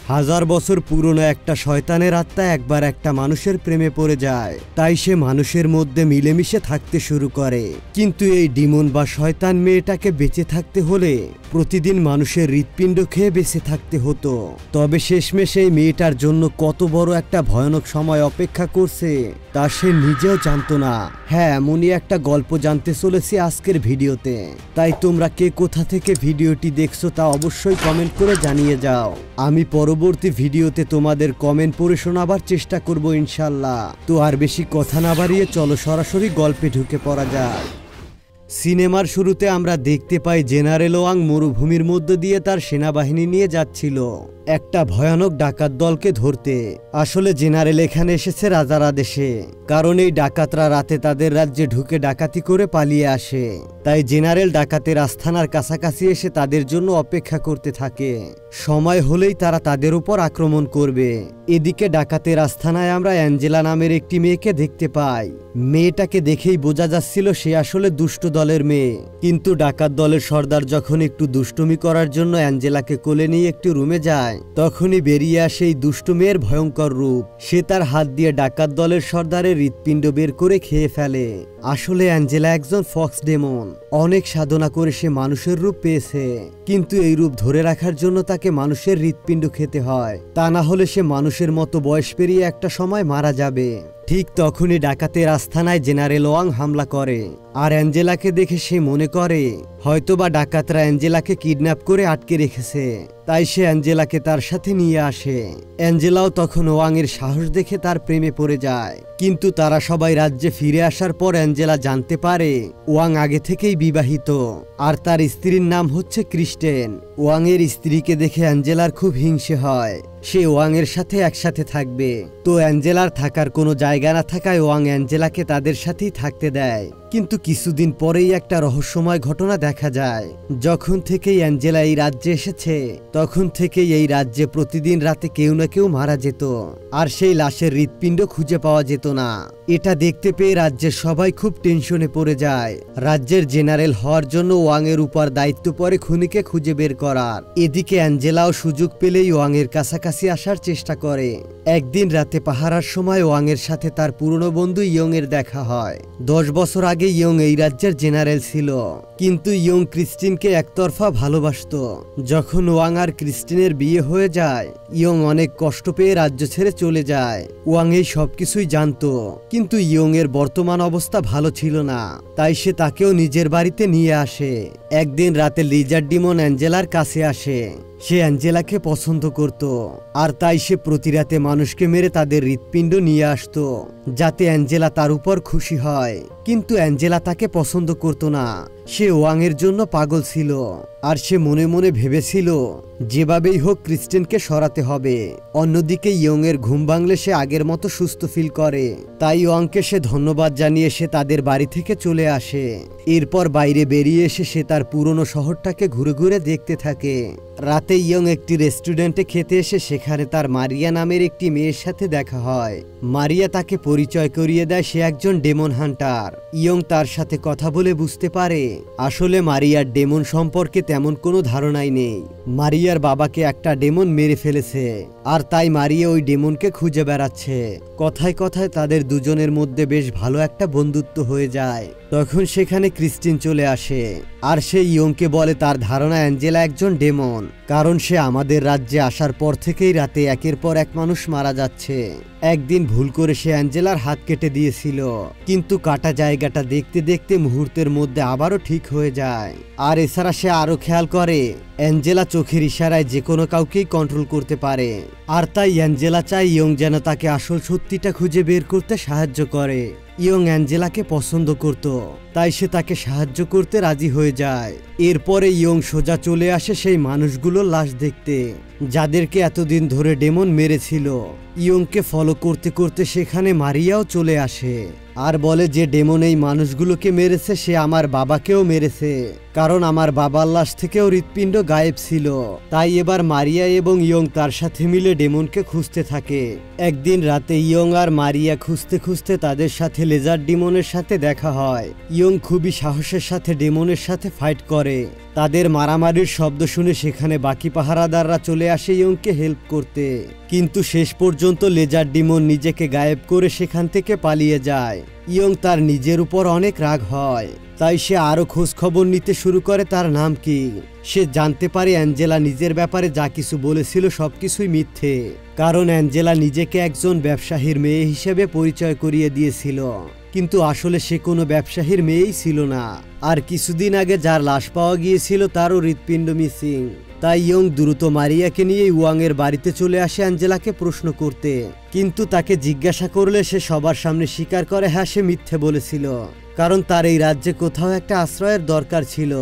হাজার বছর পুরনো একটা শয়তানের আত্মা একবার একটা মানুষের প্রেমে পড়ে যায়, তাই সে মানুষের মধ্যে মিলেমিশে থাকতে শুরু করে। কিন্তু এই ডিমন বা শয়তান মেয়েটাকে বেঁচে থাকতে হলে প্রতিদিন মানুষের হৃৎপিণ্ড খেয়ে বেঁচে থাকতে হতো। তবে শেষমেশ এই মেয়েটার জন্য কত বড় একটা ভয়ানক সময় অপেক্ষা করছে তা সে নিজেও জানতো না। হ্যাঁ, এমনই একটা গল্প জানতে চলেছি আজকের ভিডিওতে। তাই তোমরা কে কোথা থেকে ভিডিওটি দেখছো তা অবশ্যই কমেন্ট করে জানিয়ে যাও। আমি পরবর্তী ভিডিওতে তোমাদের কমেন্ট পড়ে শোনাবার চেষ্টা করব ইনশাল্লাহ। তো আর বেশি কথা না বাড়িয়ে চলো সরাসরি গল্পে ঢুকে পড়া যাক। সিনেমার শুরুতে আমরা দেখতে পাই জেনারেল ওয়াং মরুভূমির মধ্য দিয়ে তার সেনাবাহিনী নিয়ে যাচ্ছিল একটা ভয়ানক ডাকাত দলকে ধরতে। আসলে জেনারেল এখানে এসেছে রাজার আদেশে, কারণ এই ডাকাতরা রাতে তাদের রাজ্যে ঢুকে ডাকাতি করে পালিয়ে আসে। তাই জেনারেল ডাকাতের আস্থানার কাছাকাছি এসে তাদের জন্য অপেক্ষা করতে থাকে। সময় হলেই তারা তাদের উপর আক্রমণ করবে। এদিকে ডাকাতের আস্থানায় আমরা অ্যাঞ্জেলা নামের একটি মেয়েকে দেখতে পাই। মেয়েটাকে দেখেই বোঝা যাচ্ছিল সে আসলে দুষ্ট দলের মেয়ে। কিন্তু ডাকাত দলের সর্দার যখন একটু দুষ্টুমি করার জন্য অ্যাঞ্জেলাকে কোলে নিয়ে একটি রুমে যায়, তখনই বেরিয়ে আসে এই দুষ্টু মেয়ের ভয়ঙ্কর রূপ। সে তার হাত দিয়ে ডাকাত দলের সর্দারের হৃৎপিণ্ড বের করে খেয়ে ফেলে। আসলে অ্যাঞ্জেলা একজন ফক্স ডেমন। অনেক সাধনা করে সে মানুষের রূপ পেয়েছে, কিন্তু এই রূপ ধরে রাখার জন্য তাকে মানুষের হৃৎপিণ্ড খেতে হয়, তা না হলে সে মানুষের মতো বয়স পেরিয়ে একটা সময় মারা যাবে। ঠিক তখনই ডাকাতের আস্থানায় জেনারেল ওয়াং হামলা করে। আর অ্যাঞ্জেলাকে দেখে সে মনে করে হয়তোবা ডাকাতরা অ্যাঞ্জেলাকে কিডন্যাপ করে আটকে রেখেছে, তাই সে অ্যাঞ্জেলাকে তার সাথে নিয়ে আসে। অ্যাঞ্জেলাও তখন ওয়াংয়ের সাহস দেখে তার প্রেমে পড়ে যায়। কিন্তু তারা সবাই রাজ্যে ফিরে আসার পর অ্যাঞ্জেলা জানতে পারে ওয়াং আগে থেকেই বিবাহিত, আর তার স্ত্রীর নাম হচ্ছে ক্রিস্টেন। ওয়াংয়ের স্ত্রীকে দেখে অ্যাঞ্জেলার খুব হিংসে হয়। সে ওয়াংয়ের সাথে একসাথে থাকবে। তো অ্যাঞ্জেলার থাকার কোনো জায়গা না থাকায় ওয়াং অ্যাঞ্জেলাকে তাদের সাথেই থাকতে দেয়। কিন্তু কিছুদিন পরেই একটা রহস্যময় ঘটনা দেখা যায়। যখন থেকেই অ্যাঞ্জেলা এই রাজ্যে এসেছে, তখন থেকেই এই রাজ্যে প্রতিদিন রাতে কেউ না কেউ মারা যেত, আর সেই লাশের হৃৎপিণ্ড খুঁজে পাওয়া যেত না। এটা দেখতে পেয়ে রাজ্যের সবাই খুব টেনশনে পড়ে যায়। রাজ্যের জেনারেল হওয়ার জন্য ওয়াংয়ের উপর দায়িত্ব পড়ে খুনিকে খুঁজে বের করার। এদিকে অ্যাঞ্জেলাও সুযোগ পেলেই ওয়াংয়ের কাছাকাছি আসার চেষ্টা করে। একদিন রাতে পাহারার সময় ওয়াংয়ের সাথে তার পুরনো বন্ধু ইয়ং এর দেখা হয়। 10 বছর আগে ইয়ং এই রাজ্যের জেনারেল ছিল, কিন্তু ইয়ং ক্রিস্টিনকে একতরফা ভালোবাসত। যখন ওয়াং আর ক্রিস্টিনের বিয়ে হয়ে যায়, ইয়ং অনেক কষ্ট পেয়ে রাজ্য ছেড়ে চলে যায়। ওয়াং এই সবকিছুই জানতো, কিন্তু ইয়ং এর বর্তমান অবস্থা ভালো ছিল না, তাই সে তাকেও নিজের বাড়িতে নিয়ে আসে। একদিন রাতে লিজার্ড ডিমন অ্যাঞ্জেলার কাছে আসে। সে অ্যাঞ্জেলাকে পছন্দ করত, আর তাই সে প্রতি রাতে মানুষকে মেরে তাদের হৃৎপিণ্ড নিয়ে আসতো, যাতে অ্যাঞ্জেলা তার উপর খুশি হয়। কিন্তু অ্যাঞ্জেলা তাকে পছন্দ করত না। সে ওয়াংয়ের জন্য পাগল ছিল, আর সে মনে মনে ভেবেছিল যেভাবেই হোক ক্রিস্টেনকে সরাতে হবে। অন্যদিকে ইয়ং এর ঘুম ভাঙলে সে আগের মতো সুস্থ ফিল করে, তাই ওয়াংকে সে ধন্যবাদ জানিয়ে সে তাদের বাড়ি থেকে চলে আসে। এরপর বাইরে বেরিয়ে এসে সে তার পুরনো শহরটাকে ঘুরে ঘুরে দেখতে থাকে। রাতে ইয়ং একটি রেস্টুরেন্টে খেতে এসে সেখানে তার মারিয়া নামের একটি মেয়ের সাথে দেখা হয়। মারিয়া তাকে পরিচয় করিয়ে দেয় সে একজন ডেমন হান্টার। ইয়ং তার সাথে কথা বলে বুঝতে পারে আসলে মারিয়ার ডেমন সম্পর্কে তেমন কোনো ধারণাই নেই। মারিয়ার বাবাকে একটা ডেমন মেরে ফেলেছে, আর তাই মারিয়া ওই ডেমনকে খুঁজে বেড়াচ্ছে। কথায় কথায় তাদের দুজনের মধ্যে বেশ ভালো একটা বন্ধুত্ব হয়ে যায়। তখন সেখানে ক্রিস্টিন চলে আসে, আর সে ইয়ংকে বলে তার ধারণা অ্যাঞ্জেলা একজন ডেমন, কারণ সে আমাদের রাজ্যে আসার পর থেকেই রাতে একের পর এক মানুষ মারা যাচ্ছে। একদিন ভুল করে সে অ্যাঞ্জেলার হাত কেটে দিয়েছিল, কিন্তু কাটা জায়গাটা দেখতে দেখতে মুহূর্তের মধ্যে আবারও ঠিক হয়ে যায়। আর এছাড়া সে আরো খেয়াল করে অ্যাঞ্জেলা চোখের ইশারায় যে কোনো কাউকেই কন্ট্রোল করতে পারে, আর তাই অ্যাঞ্জেলা চায় ইয়ং যেন তাকে আসল সত্যিটা খুঁজে বের করতে সাহায্য করে। ইয়ং অ্যাঞ্জেলাকে পছন্দ করত, তাই সে তাকে সাহায্য করতে রাজি হয়ে যায়। এরপরে ইয়ং সোজা চলে আসে সেই মানুষগুলোর লাশ দেখতে, যাদেরকে এতদিন ধরে ডেমন মেরেছিল। ইয়ংকে ফলো করতে করতে সেখানে মারিয়াও চলে আসে, আর বলে যে ডেমন এই মানুষগুলোকে মেরেছে সে আমার বাবাকেও মেরেছে। কারণ আমার বাবার লাশ থেকেও হৃৎপিণ্ড গায়েব ছিল। তাই এবার মারিয়া এবং ইয়ং তার সাথে মিলে ডেমনকে খুঁজতে থাকে। একদিন রাতে ইয়ং আর মারিয়া খুঁজতে খুঁজতে তাদের সাথে লেজার ডিমনের সাথে দেখা হয়। ইয়ং খুবই সাহসের সাথে ডেমনের সাথে ফাইট করে। তাদের মারামারির শব্দ শুনে সেখানে বাকি পাহারাদাররা চলে আসে ইয়ংকে হেল্প করতে, কিন্তু শেষ পর্যন্ত লেজার ডিমন নিজেকে গায়েব করে সেখান থেকে পালিয়ে যায়। ইয়ং তার নিজের উপর অনেক রাগ হয়, তাই সে আরো খোঁজ খবর নিতে শুরু করে তার নাম কি। সে জানতে পারে অ্যাঞ্জেলা নিজের ব্যাপারে যা কিছু বলেছিল সবকিছুই মিথ্যে, কারণ অ্যাঞ্জেলা নিজেকে একজন ব্যবসায়ীর মেয়ে হিসেবে পরিচয় করিয়ে দিয়েছিল, কিন্তু আসলে সে কোনো ব্যবসায়ীর মেয়েই ছিল না। আর কিছুদিন আগে যার লাশ পাওয়া গিয়েছিল তারও হৃৎপিণ্ড মিসিং। তাই ইয়ং দ্রুত মারিয়াকে নিয়ে ওয়াং এর বাড়িতে চলে আসে অ্যাঞ্জেলাকে প্রশ্ন করতে, কিন্তু তাকে জিজ্ঞাসা করলে সে সবার সামনে স্বীকার করে হ্যাঁ সে মিথ্যে বলেছিল, কারণ তার এই রাজ্যে কোথাও একটা আশ্রয়ের দরকার ছিল।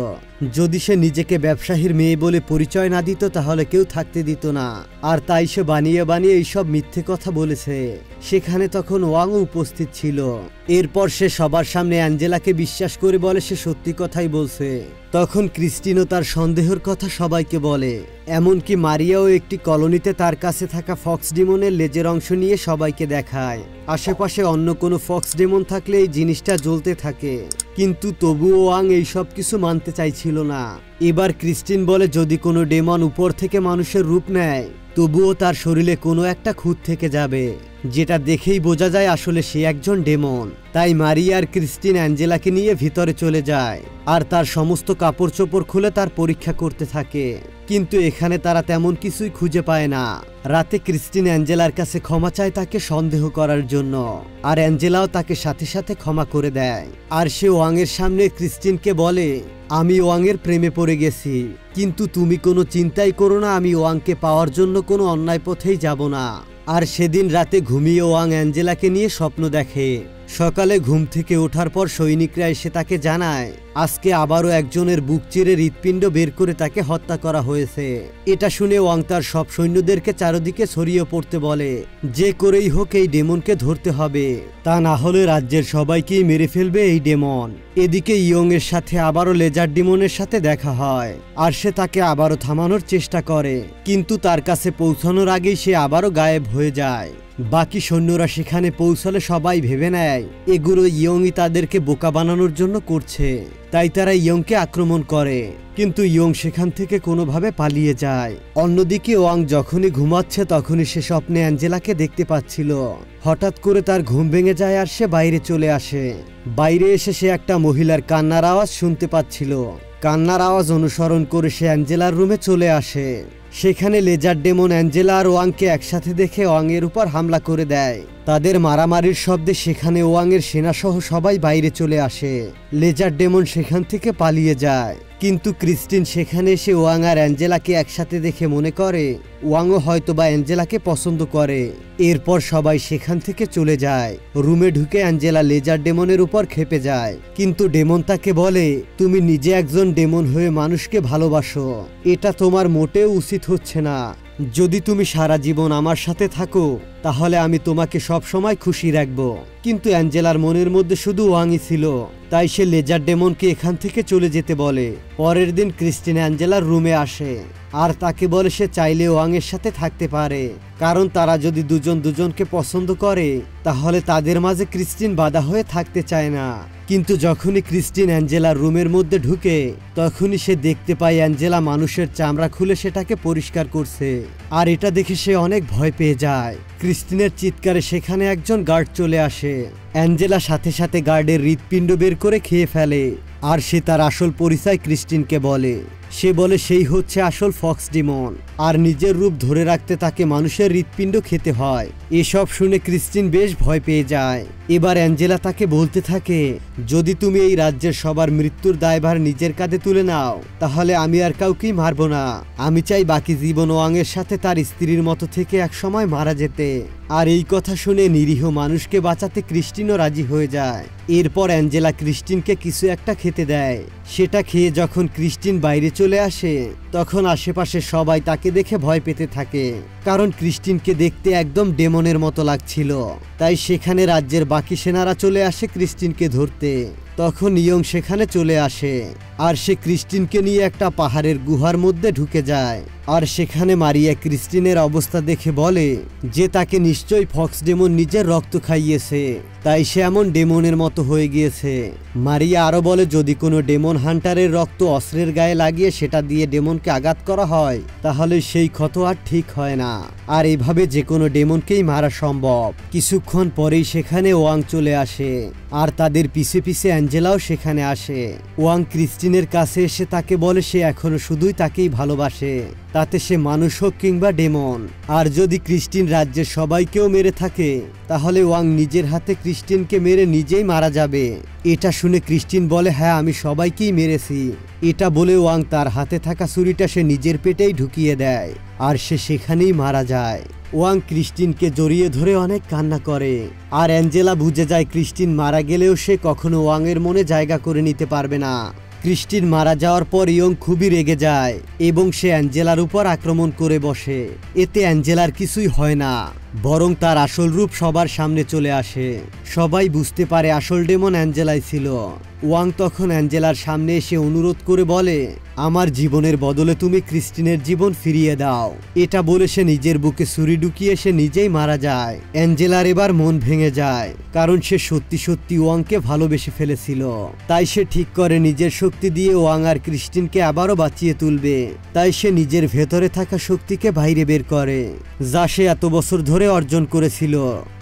যদি সে নিজেকে ব্যবসায়ীর মেয়ে বলে পরিচয় না দিত তাহলে কেউ থাকতে দিত না, আর তাই সে বানিয়ে বানিয়ে এইসব মিথ্যে কথা বলেছে। সেখানে তখন ওয়াংও উপস্থিত ছিল। এরপর সে সবার সামনে অ্যাঞ্জেলাকে বিশ্বাস করে বলে সে সত্যি কথাই বলছে। তখন ক্রিস্টিনও তার সন্দেহের কথা সবাইকে বলে, এমনকি মারিয়াও একটি কলোনিতে তার কাছে থাকা ফক্স ডিমনের লেজের অংশ নিয়ে সবাইকে দেখায়। আশেপাশে অন্য কোনো ফক্স ডিমন থাকলে এই জিনিসটা জ্বলতে থাকে, কিন্তু তবুও ওয়াং এই সব কিছু মানতে চাইছিল না। এবার ক্রিস্টিন বলে যদি কোনো ডেমন উপর থেকে মানুষের রূপ নেয় তবুও তার শরীরে কোনো একটা খুঁত থেকে যাবে, যেটা দেখেই বোঝা যায় আসলে সে একজন ডেমন। তাই মারিয়া আর ক্রিস্টিন অ্যাঞ্জেলাকে নিয়ে ভিতরে চলে যায় আর তার সমস্ত কাপড় চোপড় খুলে তার পরীক্ষা করতে থাকে, কিন্তু এখানে তারা তেমন কিছুই খুঁজে পায় না। রাতে ক্রিস্টিন অ্যাঞ্জেলার কাছে ক্ষমা চায় তাকে সন্দেহ করার জন্য, আর অ্যাঞ্জেলাও তাকে সাথে সাথে ক্ষমা করে দেয়। আর সে ওয়াংয়ের সামনে ক্রিস্টিনকে বলে আমি ওয়াংয়ের প্রেমে পড়ে গেছি, কিন্তু তুমি কোনো চিন্তাই করো না, আমি ওয়াংকে পাওয়ার জন্য কোনো অন্যায় পথেই যাব না। আর সেদিন রাতে ঘুমিয়ে ওয়াং অ্যাঞ্জেলাকে নিয়ে স্বপ্ন দেখে। সকালে ঘুম থেকে ওঠার পর সৈনিকরা এসে তাকে জানায় আজকে আবারও একজনের বুক চিরে হৃৎপিণ্ড বের করে তাকে হত্যা করা হয়েছে। এটা শুনে ওয়াং তার সব সৈন্যদেরকে চারদিকে ছড়িয়ে পড়তে বলে যে করেই হোক এই ডেমনকে ধরতে হবে, তা না হলে রাজ্যের সবাইকেই মেরে ফেলবে এই ডেমন। এদিকে ইয়ং এর সাথে আবারও লেজার ডিমনের সাথে দেখা হয়, আর সে তাকে আবারও থামানোর চেষ্টা করে, কিন্তু তার কাছে পৌঁছানোর আগেই সে আবারও গায়েব হয়ে যায়। বাকি সৈন্যরা সেখানে পৌঁছালে সবাই ভেবে নেয় এগুলো ইয়ংই তাদেরকে বোকা বানানোর জন্য করছে, তাই তারা ইয়ংকে আক্রমণ করে, কিন্তু ইয়ং সেখান থেকে কোনোভাবে পালিয়ে যায়। অন্যদিকে ওয়াং যখনই ঘুমাচ্ছে তখনই সে স্বপ্নে অ্যাঞ্জেলাকে দেখতে পাচ্ছিল। হঠাৎ করে তার ঘুম ভেঙে যায় আর সে বাইরে চলে আসে। বাইরে এসে সে একটা মহিলার কান্নার আওয়াজ শুনতে পাচ্ছিল। কান্নার আওয়াজ অনুসরণ করে সে অ্যাঞ্জেলার রুমে চলে আসে। সেখানে লেজার ডেমন অ্যাঞ্জেলা আর ওয়াংকে একসাথে দেখে ওয়াংয়ের উপর হামলা করে দেয়। তাদের মারামারির শব্দে সেখানে ওয়াংয়ের সেনাসহ সবাই বাইরে চলে আসে। লেজার ডেমন সেখান থেকে পালিয়ে যায়, কিন্তু ক্রিস্টিন সেখানে এসে ওয়াং আর অ্যাঞ্জেলাকে একসাথে দেখে মনে করে ওয়াংও হয়তোবা অ্যাঞ্জেলাকে পছন্দ করে। এরপর সবাই সেখান থেকে চলে যায়। রুমে ঢুকে অ্যাঞ্জেলা লেজার ডেমনের উপর ক্ষেপে যায়, কিন্তু ডেমন তাকে বলে তুমি নিজে একজন ডেমন হয়ে মানুষকে ভালোবাসো, এটা তোমার মোটেও উচিত হচ্ছে না। যদি তুমি সারা জীবন আমার সাথে থাকো তাহলে আমি তোমাকে সব সময় খুশি রাখবো। কিন্তু অ্যাঞ্জেলার মনের মধ্যে শুধু ওয়াংই ছিল, তাই সে লেজার ডেমনকে এখান থেকে চলে যেতে বলে। পরের দিন ক্রিস্টিন অ্যাঞ্জেলার রুমে আসে আর তাকে বলে সে চাইলে ওয়াংয়ের সাথে থাকতে পারে, কারণ তারা যদি দুজন দুজনকে পছন্দ করে তাহলে তাদের মাঝে ক্রিস্টিন বাধা হয়ে থাকতে চায় না। কিন্তু যখনই ক্রিস্টিন অ্যাঞ্জেলার রুমের মধ্যে ঢুকে তখনই সে দেখতে পায় অ্যাঞ্জেলা মানুষের চামড়া খুলে সেটাকে পরিষ্কার করছে, আর এটা দেখে সে অনেক ভয় পেয়ে যায়। ক্রিস্টিনের চিৎকারে সেখানে একজন গার্ড চলে আসে। অ্যাঞ্জেলা সাথে সাথে গার্ডের হৃৎপিণ্ড বের করে খেয়ে ফেলে, আর সে তার আসল পরিচয় ক্রিস্টিনকে বলে। সে বলে সেই হচ্ছে আসল ফক্স ডিমন, আর নিজের রূপ ধরে রাখতে তাকে মানুষের হৃৎপিণ্ড খেতে হয়। এসব শুনে ক্রিস্টিন বেশ ভয় পেয়ে যায়। এবার অ্যাঞ্জেলা তাকে বলতে থাকে যদি তুমি এই রাজ্যের সবার মৃত্যুর দায়ভার নিজের কাঁধে তুলে নাও তাহলে আমি আর কাউকেই মারবো না। আমি চাই বাকি জীবন ওয়াংয়ের সাথে তার স্ত্রীর মতো থেকে একসময় মারা যেতে। আর এই কথা শুনে নিরীহ মানুষকে বাঁচাতে ক্রিস্টিনও রাজি হয়ে যায়। এরপর অ্যাঞ্জেলা ক্রিস্টিনকে কিছু একটা খেতে দেয়। সেটা খেয়ে যখন ক্রিস্টিন বাইরে চলে আসে তখন আশেপাশে সবাই তাকে দেখে ভয় পেতে থাকে, কারণ ক্রিস্টিনকে দেখতে একদম ডেমনের মতো লাগছিল। তাই সেখানে রাজ্যের বাকি সেনারা চলে আসে ক্রিস্টিনকে ধরতে। তখন ইয়ং সেখানে চলে আসে আর সে ক্রিস্টিনকে নিয়ে একটা পাহাড়ের গুহার মধ্যে ঢুকে যায়। আর সেখানে মারিয়া ক্রিস্টিনের অবস্থা দেখে বলে যে তাকে নিশ্চয়ই ফক্স ডেমন নিজের রক্ত খাইয়েছে, তাই সে এমন ডেমনের মতো হয়ে গিয়েছে। মারিয়া আরো বলে যদি কোনো ডেমন হান্টারের রক্ত অস্ত্রের গায়ে লাগিয়ে সেটা দিয়ে ডেমনকে আঘাত করা হয় তাহলে সেই ক্ষত আর ঠিক হয় না, আর এভাবে যে কোনো ডেমনকেই মারা সম্ভব। কিছুক্ষণ পরেই সেখানে ওয়াং চলে আসে আর তাদের পিছে পিছে অ্যাঞ্জেলাও সেখানে আসে। ওয়াং ক্রিস্টিনের কাছে এসে তাকে বলে সে এখনো শুধুই তাকেই ভালোবাসে, তাতে সে মানুষ হোক কিংবা ডেমন। আর যদি ক্রিস্টিন রাজ্যের সবাইকেও মেরে থাকে তাহলে ওয়াং নিজের হাতে ক্রিস্টিনকে মেরে নিজেই মারা যাবে। এটা শুনে ক্রিস্টিন বলে হ্যাঁ আমি সবাইকেই মেরেছি। এটা বলে ওয়াং তার হাতে থাকা ছুরিটা সে নিজের পেটেই ঢুকিয়ে দেয় আর সে সেখানেই মারা যায়। ওয়াং ক্রিস্টিনকে জড়িয়ে ধরে অনেক কান্না করে আর অ্যাঞ্জেলা বুঝে যায় ক্রিস্টিন মারা গেলেও সে কখনো ওয়াংয়ের মনে জায়গা করে নিতে পারবে না। ক্রিস্টিন মারা যাওয়ার পর ইয়ং খুবই রেগে যায় এবং সে অ্যাঞ্জেলার উপর আক্রমণ করে বসে। এতে অ্যাঞ্জেলার কিছুই হয় না, বরং তার আসল রূপ সবার সামনে চলে আসে। সবাই বুঝতে পারে আসল ডেমন অ্যাঞ্জেলাই ছিল। ওয়াং তখন অ্যাঞ্জেলার সামনে এসে অনুরোধ করে বলে আমার জীবনের বদলে তুমি ক্রিস্টিনের জীবন ফিরিয়ে দাও। এটা বলে সে নিজের বুকে ছুরি ঢুকিয়ে সে নিজেই মারা যায়। অ্যাঞ্জেলার এবার মন ভেঙে যায় কারণ সে সত্যি সত্যি ওয়াংকে ভালোবেসে ফেলেছিল। তাই সে ঠিক করে নিজের শক্তি দিয়ে ওয়াং আর ক্রিস্টিনকে আবারও বাঁচিয়ে তুলবে। তাই সে নিজের ভেতরে থাকা শক্তিকে বাইরে বের করে যা সে এত বছর ধরে অর্জন করেছিল,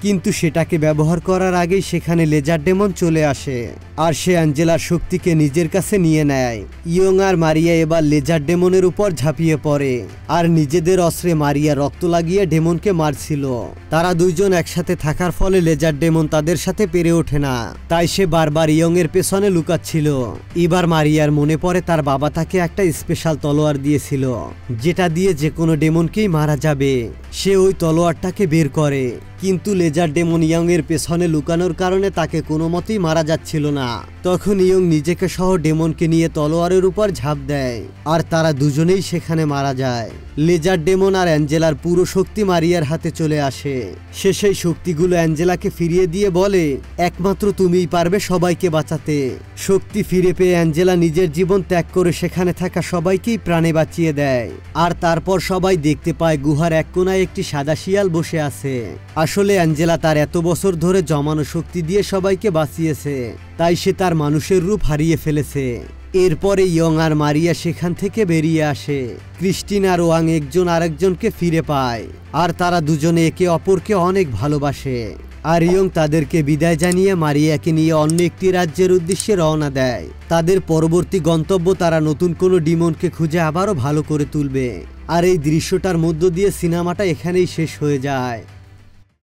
কিন্তু সেটাকে ব্যবহার করার আগেই সেখানে লেজার ডেমন চলে আসে আর সে অ্যাঞ্জেলার শক্তিকে নিজের কাছে নিয়ে নেয়। ইয়ং আর মারিয়া এবার লেজার ডেমনের উপর ঝাঁপিয়ে পড়ে আর নিজেদের অস্ত্রে মারিয়া রক্ত লাগিয়ে ডেমনকে মারছিল। তারা দুইজন একসাথে থাকার ফলে লেজার ডেমন তাদের সাথে পেরে ওঠে না, তাই সে বারবার ইয়ং এর পেছনে লুকাচ্ছিল। এবার মারিয়ার মনে পড়ে তার বাবা তাকে একটা স্পেশাল তলোয়ার দিয়েছিল যেটা দিয়ে যে কোনো ডেমনকেই মারা যাবে। সে ওই তলোয়ারটাকে বের করে, কিন্তু লেজার ডেমন ইয়ং এর পেছনে লুকানোর কারণে তাকে কোনো মতেই মারা যাচ্ছিল না। তখন ইয়ং নিজেকে সহ ডেমনকে নিয়ে তলোয়ারের উপর ঝাঁপ দেয় আর তারা দুজনেই সেখানে মারা যায়। লেজার ডেমন আর অ্যাঞ্জেলার পুরো শক্তি মারিয়ার হাতে চলে আসে। সে সেই শক্তিগুলো অ্যাঞ্জেলাকে ফিরিয়ে দিয়ে বলে একমাত্র তুমিই পারবে সবাইকে বাঁচাতে। শক্তি ফিরে পেয়ে অ্যাঞ্জেলা নিজের জীবন ত্যাগ করে সেখানে থাকা সবাইকেই প্রাণে বাঁচিয়ে দেয়। আর তারপর সবাই দেখতে পায় গুহার এক কোনায় একটি সাদা শিয়াল বসে আছে। আসলে অ্যাঞ্জেলা তার এত বছর ধরে জমানো শক্তি দিয়ে সবাইকে বাঁচিয়েছে, তাই সে তার মানুষের রূপ হারিয়ে ফেলেছে। এরপরে ইয়ং আর মারিয়া সেখান থেকে বেরিয়ে আসে। ক্রিস্টিন আর ওয়াং একজন আরেকজনকে ফিরে পায় আর তারা দুজনে একে অপরকে অনেক ভালোবাসে। আর ইয়ং তাদেরকে বিদায় জানিয়ে মারিয়াকে নিয়ে অন্য একটি রাজ্যের উদ্দেশ্যে রওনা দেয়। তাদের পরবর্তী গন্তব্য তারা নতুন কোনো ডিমনকে খুঁজে আবারও ভালো করে তুলবে। আর এই দৃশ্যটার মধ্য দিয়ে সিনেমাটা এখানেই শেষ হয়ে যায়।